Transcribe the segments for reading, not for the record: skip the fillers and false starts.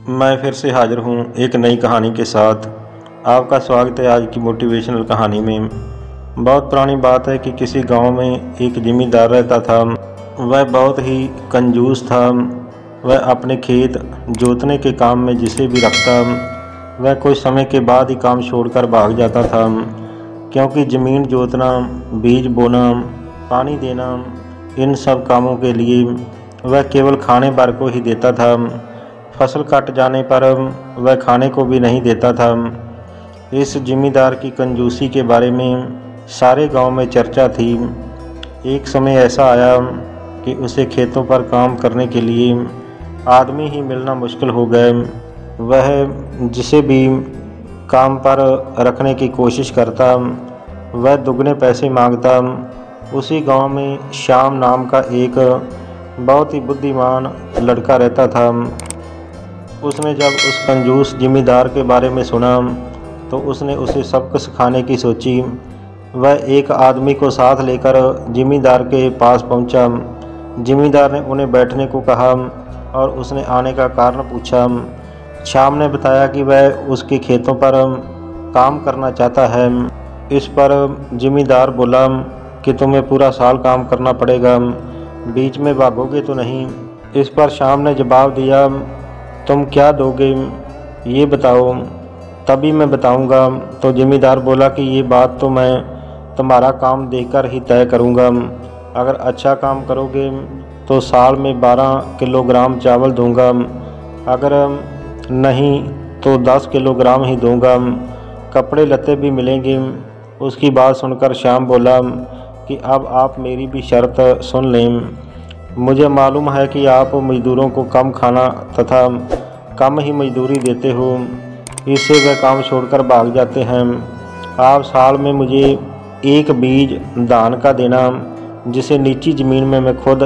मैं फिर से हाज़िर हूँ एक नई कहानी के साथ। आपका स्वागत है आज की मोटिवेशनल कहानी में। बहुत पुरानी बात है कि किसी गांव में एक ज़मींदार रहता था। वह बहुत ही कंजूस था। वह अपने खेत जोतने के काम में जिसे भी रखता, वह कुछ समय के बाद ही काम छोड़कर भाग जाता था, क्योंकि ज़मीन जोतना, बीज बोना, पानी देना, इन सब कामों के लिए वह केवल खाने भर को ही देता था। फसल कट जाने पर वह खाने को भी नहीं देता था। इस ज़मींदार की कंजूसी के बारे में सारे गांव में चर्चा थी। एक समय ऐसा आया कि उसे खेतों पर काम करने के लिए आदमी ही मिलना मुश्किल हो गए। वह जिसे भी काम पर रखने की कोशिश करता, वह दुगने पैसे मांगता। उसी गांव में श्याम नाम का एक बहुत ही बुद्धिमान लड़का रहता था। उसने जब उस कंजूस ज़मींदार के बारे में सुना तो उसने उसे सबक सिखाने की सोची। वह एक आदमी को साथ लेकर ज़मींदार के पास पहुंचा। ज़मींदार ने उन्हें बैठने को कहा और उसने आने का कारण पूछा। श्याम ने बताया कि वह उसके खेतों पर काम करना चाहता है। इस पर ज़मींदार बोला कि तुम्हें पूरा साल काम करना पड़ेगा, बीच में भागोगे तो नहीं। इस पर श्याम ने जवाब दिया, तुम क्या दोगे ये बताओ, तभी मैं बताऊंगा। तो ज़मींदार बोला कि ये बात तो मैं तुम्हारा काम देखकर ही तय करूंगा। अगर अच्छा काम करोगे तो साल में 12 किलोग्राम चावल दूंगा, अगर नहीं तो 10 किलोग्राम ही दूंगा। कपड़े लत्ते भी मिलेंगे। उसकी बात सुनकर श्याम बोला कि अब आप मेरी भी शर्त सुन लें। मुझे मालूम है कि आप मज़दूरों को कम खाना तथा कम ही मजदूरी देते हो, इससे वह काम छोड़कर भाग जाते हैं। आप साल में मुझे एक बीज धान का देना, जिसे नीची ज़मीन में मैं खुद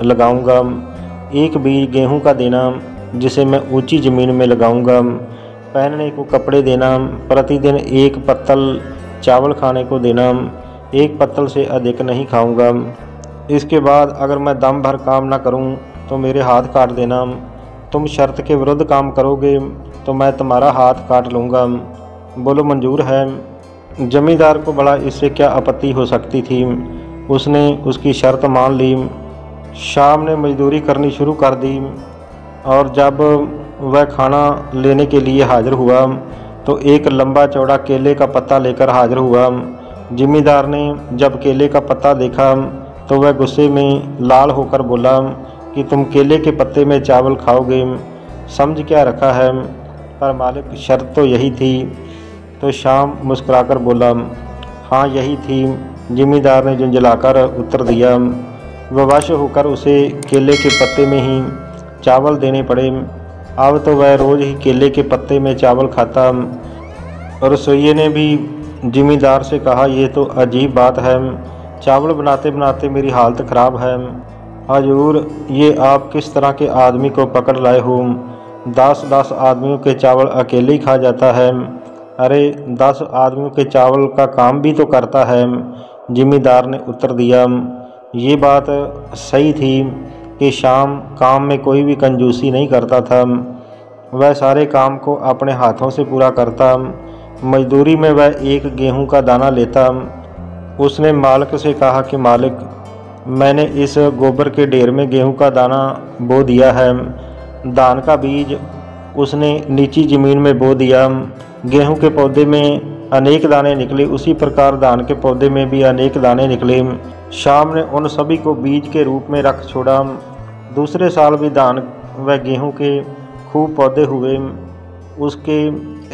लगाऊंगा। एक बीज गेहूं का देना, जिसे मैं ऊंची ज़मीन में लगाऊंगा। पहनने को कपड़े देना, प्रतिदिन एक पत्तल चावल खाने को देना, एक पत्तल से अधिक नहीं खाऊंगा। इसके बाद अगर मैं दम भर काम ना करूं तो मेरे हाथ काट देना। तुम शर्त के विरुद्ध काम करोगे तो मैं तुम्हारा हाथ काट लूँगा। बोलो मंजूर है। जमींदार को बड़ा इससे क्या आपत्ति हो सकती थी। उसने उसकी शर्त मान ली। शाम ने मजदूरी करनी शुरू कर दी और जब वह खाना लेने के लिए हाजिर हुआ तो एक लंबा चौड़ा केले का पत्ता लेकर हाजिर हुआ। जमींदार ने जब केले का पत्ता देखा तो वह गुस्से में लाल होकर बोला कि तुम केले के पत्ते में चावल खाओगे, समझ क्या रखा है। पर मालिक शर्त तो यही थी। तो श्याम मुस्कुराकर बोला, हाँ यही थी। जमींदार ने झुंझलाकर उत्तर दिया। विवश होकर उसे केले के पत्ते में ही चावल देने पड़े। अब तो वह रोज़ ही केले के पत्ते में चावल खाता। रसोइये ने भी जमींदार से कहा, ये तो अजीब बात है, चावल बनाते बनाते मेरी हालत ख़राब है। हजूर, ये आप किस तरह के आदमी को पकड़ लाए हो। 10 आदमियों के चावल अकेले ही खा जाता है। अरे 10 आदमियों के चावल का काम भी तो करता है। जमींदार ने उत्तर दिया। ये बात सही थी कि श्याम काम में कोई भी कंजूसी नहीं करता था। वह सारे काम को अपने हाथों से पूरा करता। मजदूरी में वह एक गेहूं का दाना लेता। उसने मालिक से कहा कि मालिक, मैंने इस गोबर के ढेर में गेहूं का दाना बो दिया है। धान का बीज उसने नीची ज़मीन में बो दिया। गेहूं के पौधे में अनेक दाने निकले, उसी प्रकार धान के पौधे में भी अनेक दाने निकले। श्याम ने उन सभी को बीज के रूप में रख छोड़ा। दूसरे साल भी धान व गेहूं के खूब पौधे हुए। उसके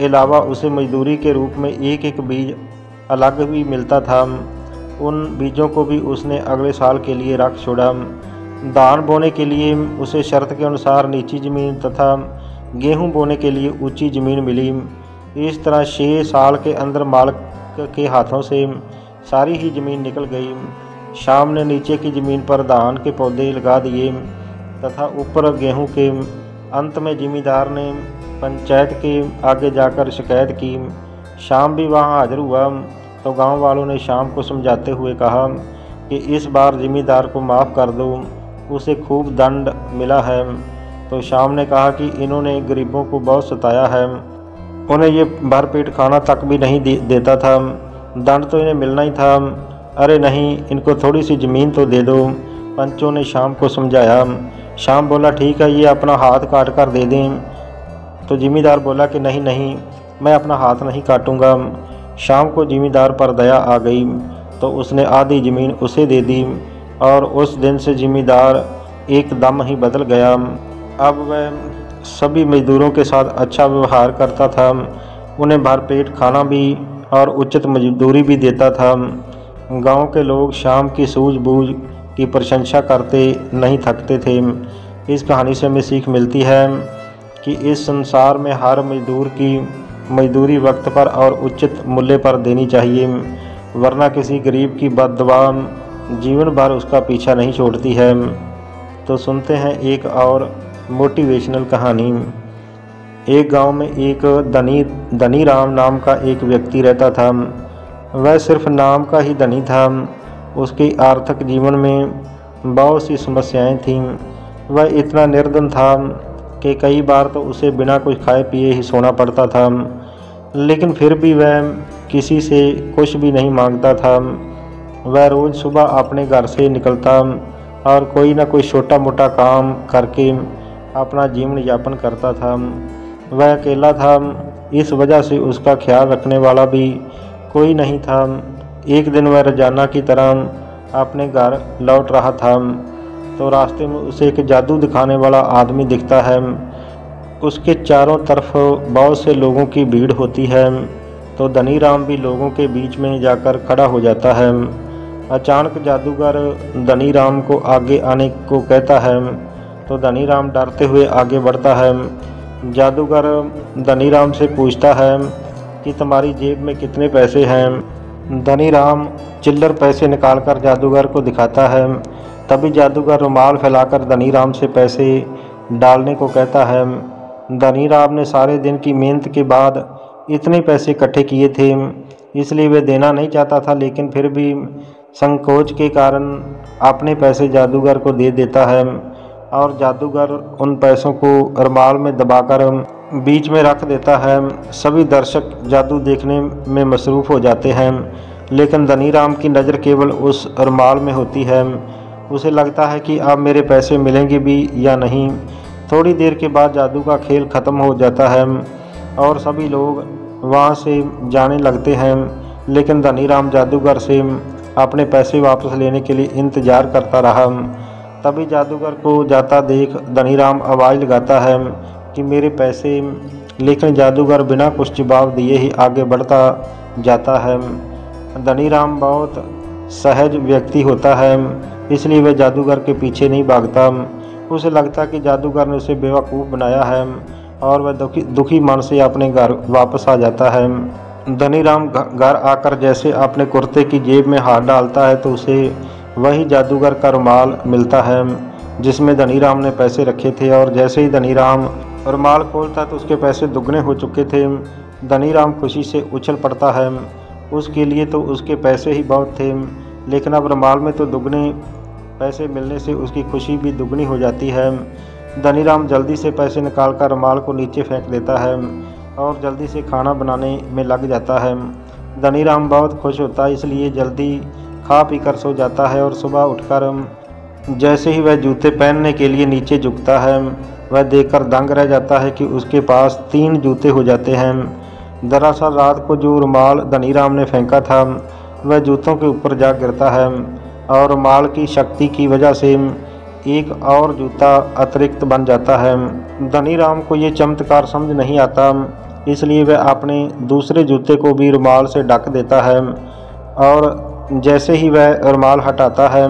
अलावा उसे मजदूरी के रूप में एक एक बीज अलग भी मिलता था। उन बीजों को भी उसने अगले साल के लिए रख छोड़ा। धान बोने के लिए उसे शर्त के अनुसार नीची ज़मीन तथा गेहूं बोने के लिए ऊंची ज़मीन मिली। इस तरह 6 साल के अंदर मालिक के हाथों से सारी ही ज़मीन निकल गई। शाम ने नीचे की ज़मीन पर धान के पौधे लगा दिए तथा ऊपर गेहूं के। अंत में ज़मींदार ने पंचायत के आगे जाकर शिकायत की। शाम भी वहां हाजिर हुआ तो गांव वालों ने शाम को समझाते हुए कहा कि इस बार ज़मींदार को माफ़ कर दो, उसे खूब दंड मिला है। तो श्याम ने कहा कि इन्होंने गरीबों को बहुत सताया है, उन्हें ये भरपेट खाना तक भी नहीं देता था, दंड तो इन्हें मिलना ही था। अरे नहीं, इनको थोड़ी सी ज़मीन तो दे दो, पंचों ने श्याम को समझाया। श्याम बोला ठीक है, ये अपना हाथ काट कर दे दें। तो जिमीदार बोला कि नहीं नहीं, मैं अपना हाथ नहीं काटूंगा। श्याम को जिमीदार पर दया आ गई तो उसने आधी ज़मीन उसे दे दी और उस दिन से जिमीदार एकदम ही बदल गया। अब वह सभी मजदूरों के साथ अच्छा व्यवहार करता था, उन्हें भरपेट खाना भी और उचित मजदूरी भी देता था। गांव के लोग श्याम की सूझबूझ की प्रशंसा करते नहीं थकते थे। इस कहानी से हमें सीख मिलती है कि इस संसार में हर मजदूर की मजदूरी वक्त पर और उचित मूल्य पर देनी चाहिए, वरना किसी गरीब की बददुआ जीवन भर उसका पीछा नहीं छोड़ती है। तो सुनते हैं एक और मोटिवेशनल कहानी। एक गांव में एक धनी राम नाम का एक व्यक्ति रहता था। वह सिर्फ नाम का ही धनी था। उसके आर्थिक जीवन में बहुत सी समस्याएं थीं। वह इतना निर्धन था कि कई बार तो उसे बिना कुछ खाए पिए ही सोना पड़ता था, लेकिन फिर भी वह किसी से कुछ भी नहीं मांगता था। वह रोज़ सुबह अपने घर से निकलता और कोई ना कोई छोटा मोटा काम करके अपना जीवन यापन करता था। वह अकेला था, इस वजह से उसका ख्याल रखने वाला भी कोई नहीं था। एक दिन वह रोजाना की तरह अपने घर लौट रहा था तो रास्ते में उसे एक जादू दिखाने वाला आदमी दिखता है। उसके चारों तरफ बहुत से लोगों की भीड़ होती है तो धनी राम भी लोगों के बीच में जाकर खड़ा हो जाता है। अचानक जादूगर धनी राम को आगे आने को कहता है तो धनी राम डरते हुए आगे बढ़ता है। जादूगर धनी राम से पूछता है कि तुम्हारी जेब में कितने पैसे हैं। धनी राम चिल्लर पैसे निकालकर जादूगर को दिखाता है। तभी जादूगर रुमाल फैलाकर धनी राम से पैसे डालने को कहता है। धनी राम ने सारे दिन की मेहनत के बाद इतने पैसे इकट्ठे किए थे, इसलिए वह देना नहीं चाहता था, लेकिन फिर भी संकोच के कारण अपने पैसे जादूगर को दे देता है और जादूगर उन पैसों को रुमाल में दबाकर बीच में रख देता है। सभी दर्शक जादू देखने में मसरूफ़ हो जाते हैं, लेकिन धनी राम की नज़र केवल उस रुमाल में होती है। उसे लगता है कि अब मेरे पैसे मिलेंगे भी या नहीं। थोड़ी देर के बाद जादू का खेल ख़त्म हो जाता है और सभी लोग वहाँ से जाने लगते हैं, लेकिन धनी राम जादूगर से अपने पैसे वापस लेने के लिए इंतज़ार करता रहा। तभी जादूगर को जाता देख धनी राम आवाज़ लगाता है कि मेरे पैसे, लेकिन जादूगर बिना कुछ जवाब दिए ही आगे बढ़ता जाता है। धनी राम बहुत सहज व्यक्ति होता है, इसलिए वह जादूगर के पीछे नहीं भागता। उसे लगता कि जादूगर ने उसे बेवकूफ़ बनाया है और वह दुखी मन से अपने घर वापस आ जाता है। धनी राम घर आकर जैसे अपने कुर्ते की जेब में हाथ डालता है तो उसे वही जादूगर का रुमाल मिलता है जिसमें धनी राम ने पैसे रखे थे, और जैसे ही धनी राम रुमाल खोलता तो उसके पैसे दुगने हो चुके थे। धनी राम खुशी से उछल पड़ता है। उसके लिए तो उसके पैसे ही बहुत थे, लेकिन अब रुमाल में तो दुगने पैसे मिलने से उसकी खुशी भी दुगनी हो जाती है। धनी राम जल्दी से पैसे निकालकर रुमाल को नीचे फेंक देता है और जल्दी से खाना बनाने में लग जाता है। धनी राम बहुत खुश होता है, इसलिए जल्दी खा पी कर सो जाता है और सुबह उठकर जैसे ही वह जूते पहनने के लिए नीचे झुकता है, वह देखकर दंग रह जाता है कि उसके पास 3 जूते हो जाते हैं। दरअसल रात को जो रुमाल धनी राम ने फेंका था वह जूतों के ऊपर जा गिरता है और रुमाल की शक्ति की वजह से एक और जूता अतिरिक्त बन जाता है। धनी राम को ये चमत्कार समझ नहीं आता, इसलिए वह अपने दूसरे जूते को भी रुमाल से ढक देता है और जैसे ही वह रुमाल हटाता है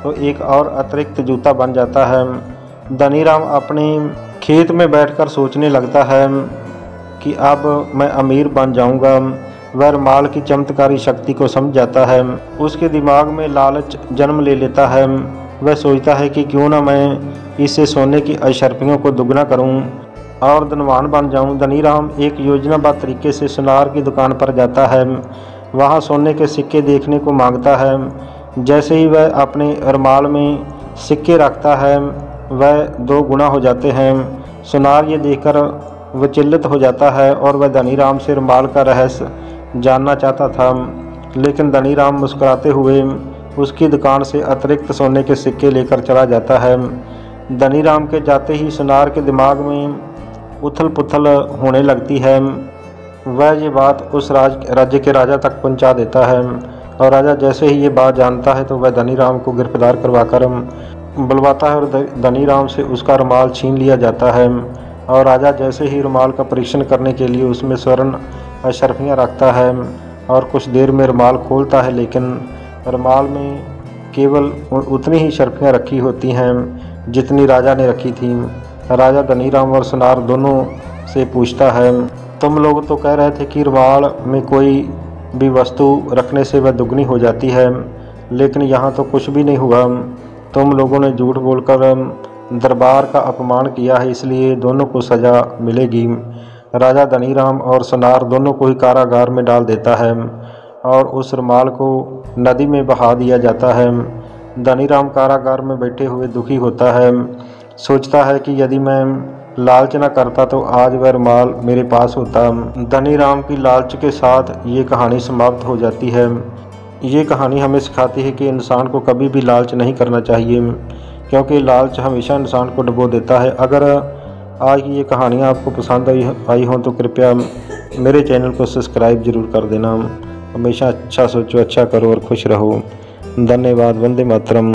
तो एक और अतिरिक्त जूता बन जाता है। धनी राम अपने खेत में बैठकर सोचने लगता है कि अब मैं अमीर बन जाऊंगा। वह रुमाल की चमत्कारी शक्ति को समझ जाता है। उसके दिमाग में लालच जन्म ले लेता है। वह सोचता है कि क्यों ना मैं इससे सोने की अशर्फियों को दुगना करूं और धनवान बन जाऊं। धनी राम एक योजनाबद्ध तरीके से सुनार की दुकान पर जाता है। वहां सोने के सिक्के देखने को मांगता है। जैसे ही वह अपने रुमाल में सिक्के रखता है, वह 2 गुना हो जाते हैं। सुनार ये देखकर विचलित हो जाता है और वह धनीराम से रुमाल का रहस्य जानना चाहता था, लेकिन धनीराम मुस्कुराते हुए उसकी दुकान से अतिरिक्त सोने के सिक्के लेकर चला जाता है। धनीराम के जाते ही सुनार के दिमाग में उथल पुथल होने लगती है। वह ये बात उस राज्य के राजा तक पहुंचा देता है और राजा जैसे ही ये बात जानता है तो वह धनीराम को गिरफ्तार करवाकर बुलवाता है और धनीराम से उसका रुमाल छीन लिया जाता है। और राजा जैसे ही रुमाल का परीक्षण करने के लिए उसमें स्वर्ण अशर्फियाँ रखता है और कुछ देर में रुमाल खोलता है, लेकिन रुमाल में केवल उतनी ही शर्फियाँ रखी होती हैं जितनी राजा ने रखी थी। राजा धनीराम और सुनार दोनों से पूछता है, तुम लोग तो कह रहे थे कि रुमाल में कोई भी वस्तु रखने से वह दुगनी हो जाती है, लेकिन यहाँ तो कुछ भी नहीं हुआ। तुम लोगों ने झूठ बोलकर दरबार का अपमान किया है, इसलिए दोनों को सज़ा मिलेगी। राजा धनीराम और सुनार दोनों को ही कारागार में डाल देता है और उस रुमाल को नदी में बहा दिया जाता है। धनीराम कारागार में बैठे हुए दुखी होता है, सोचता है कि यदि मैं लालच न करता तो आज वह रुमाल मेरे पास होता। धनीराम की लालच के साथ ये कहानी समाप्त हो जाती है। ये कहानी हमें सिखाती है कि इंसान को कभी भी लालच नहीं करना चाहिए, क्योंकि लालच हमेशा इंसान को डुबो देता है। अगर आज की ये कहानियाँ आपको पसंद आई हों तो कृपया मेरे चैनल को सब्सक्राइब ज़रूर कर देना। हमेशा अच्छा सोचो, अच्छा करो और खुश रहो। धन्यवाद। वंदे मातरम।